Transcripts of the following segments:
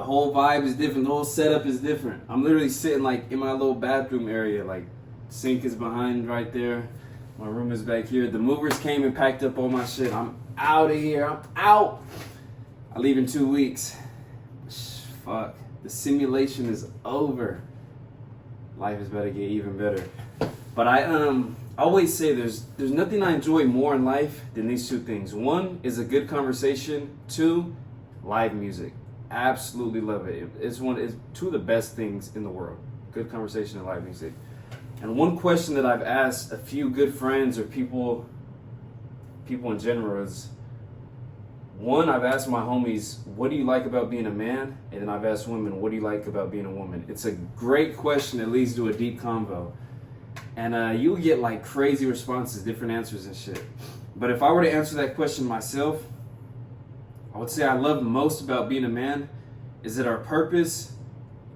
The whole vibe is different. The whole setup is different. I'm literally sitting like in my little bathroom area. Like, sink is behind right there. My room is back here. The movers came and packed up all my shit. I'm out of here. I'm out. I leave in 2 weeks. Fuck. The simulation is over. Life is about to get even better. But I always say there's nothing I enjoy more in life than these two things. One is a good conversation. Two, live music. Absolutely love it. It's two of the best things in the world. Good conversation and live music. And one question that I've asked a few good friends or people in general is, one, I've asked my homies, what do you like about being a man? And then I've asked women, what do you like about being a woman? It's a great question that leads to a deep convo. And you'll get like crazy responses, different answers and shit. But if I were to answer that question myself, I would say I love most about being a man is that our purpose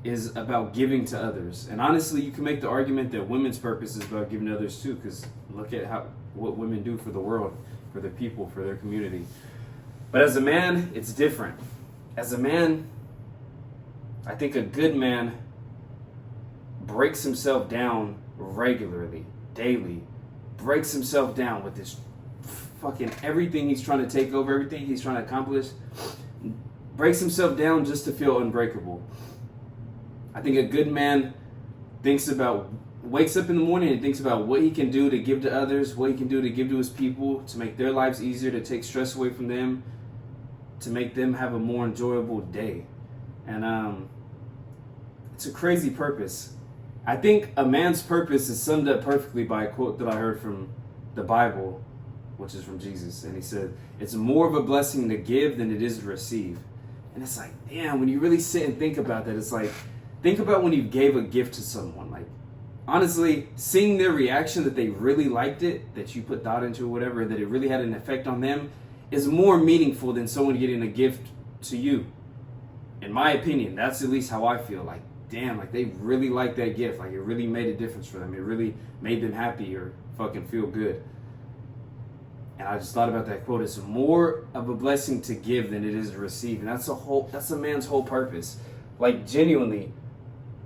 is about giving to others. And honestly, you can make the argument that women's purpose is about giving to others too, because look at what women do for the world, for their people, for their community. But as a man, it's different. As a man, I think a good man breaks himself down regularly, daily, breaks himself down with this fucking everything he's trying to take over, everything he's trying to accomplish, breaks himself down just to feel unbreakable. I think a good man wakes up in the morning and thinks about what he can do to give to others, what he can do to give to his people, to make their lives easier, to take stress away from them, to make them have a more enjoyable day. And it's a crazy purpose. I think a man's purpose is summed up perfectly by a quote that I heard from the Bible, which is from Jesus. And he said, it's more of a blessing to give than it is to receive. And it's like, damn, when you really sit and think about that, it's like, think about when you gave a gift to someone. Like, honestly, seeing their reaction that they really liked it, that you put thought into or whatever, that it really had an effect on them, is more meaningful than someone getting a gift to you. In my opinion, that's at least how I feel. Like, damn, like they really liked that gift. Like, it really made a difference for them. It really made them happy or fucking feel good. And I just thought about that quote. It's more of a blessing to give than it is to receive. And that's a man's whole purpose. Like, genuinely,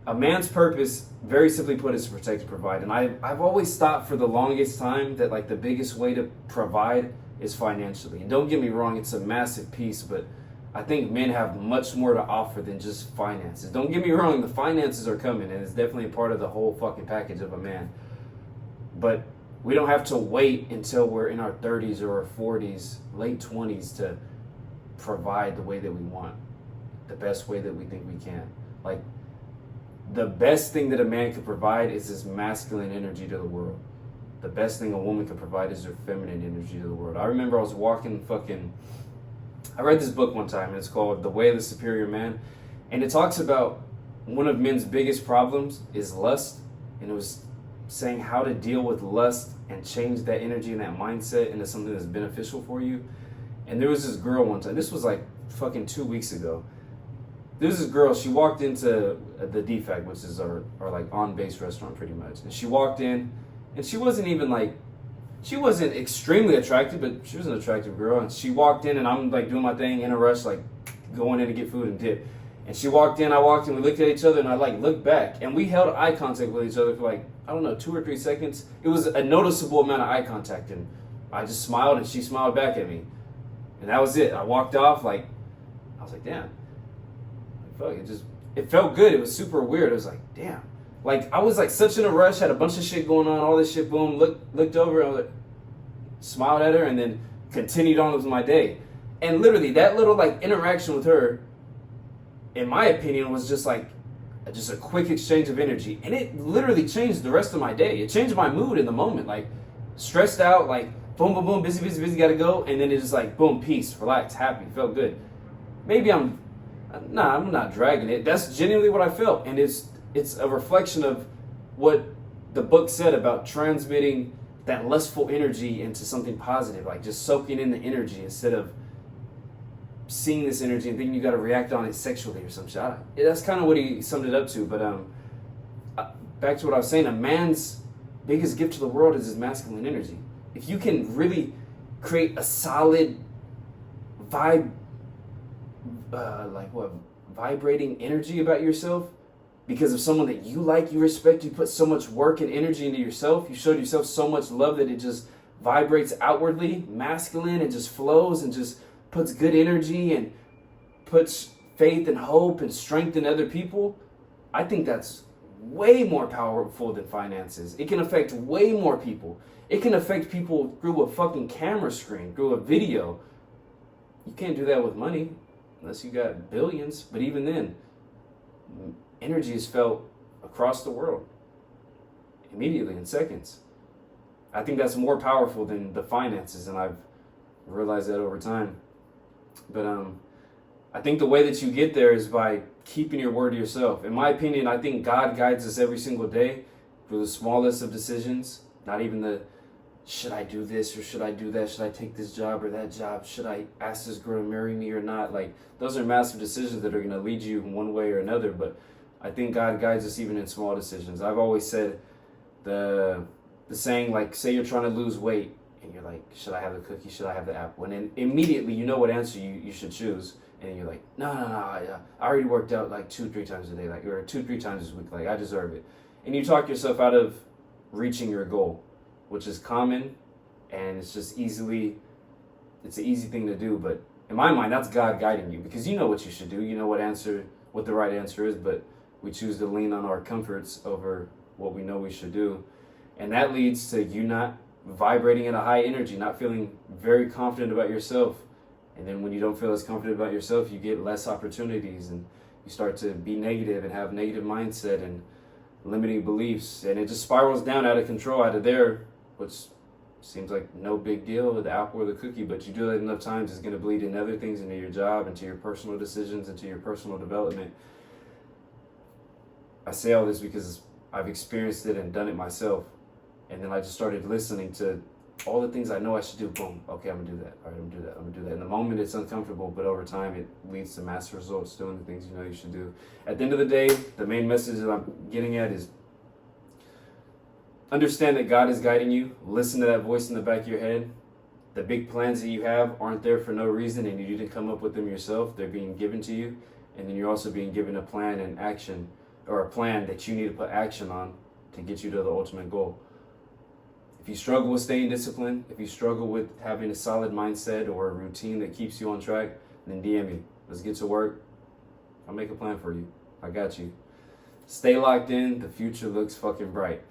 a man's purpose, very simply put, is to protect and provide. And I've always thought for the longest time that like the biggest way to provide is financially. And don't get me wrong, it's a massive piece, but I think men have much more to offer than just finances. Don't get me wrong, the finances are coming, and it's definitely a part of the whole fucking package of a man. But we don't have to wait until we're in our 30s or our 40s, late 20s to provide the way that we want, the best way that we think we can. Like, the best thing that a man can provide is his masculine energy to the world. The best thing a woman can provide is her feminine energy to the world. I remember I was I read this book one time, and it's called The Way of the Superior Man. And it talks about one of men's biggest problems is lust. And it was saying how to deal with lust and change that energy and that mindset into something that's beneficial for you. And there was this girl one time, this was like fucking 2 weeks ago. There was this girl, she walked into the DFAC, which is our like on-base restaurant pretty much. And she walked in, and she wasn't extremely attractive, but she was an attractive girl. And she walked in, and I'm like doing my thing in a rush, like going in to get food and dip. And she walked in, I walked in, we looked at each other, and I like looked back, and we held eye contact with each other for like, I don't know, 2 or 3 seconds. It was a noticeable amount of eye contact, and I just smiled, and she smiled back at me. And that was it. I walked off, like, I was like, damn. Fuck, it felt good. It was super weird. It was like, damn. Like, I was like such in a rush, had a bunch of shit going on, all this shit, boom, looked over, I was like, smiled at her, and then continued on with my day. And literally, that little like interaction with her, in my opinion, was just like just a quick exchange of energy, and it literally changed the rest of my day. It changed my mood in the moment, like stressed out, like boom, boom, boom, busy, gotta go, and then it's just like boom, peace, relax, happy, felt good. Maybe I'm not dragging it. That's genuinely what I felt, and it's a reflection of what the book said about transmitting that lustful energy into something positive, like just soaking in the energy instead of seeing this energy and thinking you got to react on it sexually or some shit. That's kind of what he summed it up to. But back to what I was saying, a man's biggest gift to the world is his masculine energy. If you can really create a solid vibrating energy about yourself because of someone that you like, you respect, you put so much work and energy into yourself, you showed yourself so much love that it just vibrates outwardly, masculine, and just flows and just puts good energy and puts faith and hope and strength in other people, I think that's way more powerful than finances. It can affect way more people. It can affect people through a fucking camera screen, through a video. You can't do that with money unless you got billions. But even then, energy is felt across the world immediately in seconds. I think that's more powerful than the finances, and I've realized that over time. But I think the way that you get there is by keeping your word to yourself. In my opinion, I think God guides us every single day through the smallest of decisions, not even the should I do this or should I do that? Should I take this job or that job? Should I ask this girl to marry me or not? Like, those are massive decisions that are going to lead you in one way or another. But I think God guides us even in small decisions. I've always said the saying, like, say you're trying to lose weight and you're like, should I have the cookie? Should I have the apple? And then immediately you know what answer you should choose. And you're like, no, I already worked out like 2-3 times a day, like, or 2-3 times this week, like, I deserve it. And you talk yourself out of reaching your goal, which is common, and it's just it's an easy thing to do. But in my mind, that's God guiding you, because you know what you should do, you know what the right answer is, but we choose to lean on our comforts over what we know we should do. And that leads to you not vibrating at a high energy, not feeling very confident about yourself. And then when you don't feel as confident about yourself, you get less opportunities and you start to be negative and have negative mindset and limiting beliefs. And it just spirals down out of control out of there, which seems like no big deal with the apple or the cookie, but you do that enough times, it's going to bleed in other things, into your job, into your personal decisions, into your personal development. I say all this because I've experienced it and done it myself. And then I just started listening to all the things I know I should do. Boom. Okay, I'm gonna do that. All right, I'm gonna do that. I'm gonna do that. In the moment, it's uncomfortable, but over time, it leads to massive results doing the things you know you should do. At the end of the day, the main message that I'm getting at is understand that God is guiding you. Listen to that voice in the back of your head. The big plans that you have aren't there for no reason, and you didn't come up with them yourself. They're being given to you, and then you're also being given a plan and action, or a plan that you need to put action on to get you to the ultimate goal. If you struggle with staying disciplined, if you struggle with having a solid mindset or a routine that keeps you on track, then DM me. Let's get to work. I'll make a plan for you. I got you. Stay locked in. The future looks fucking bright.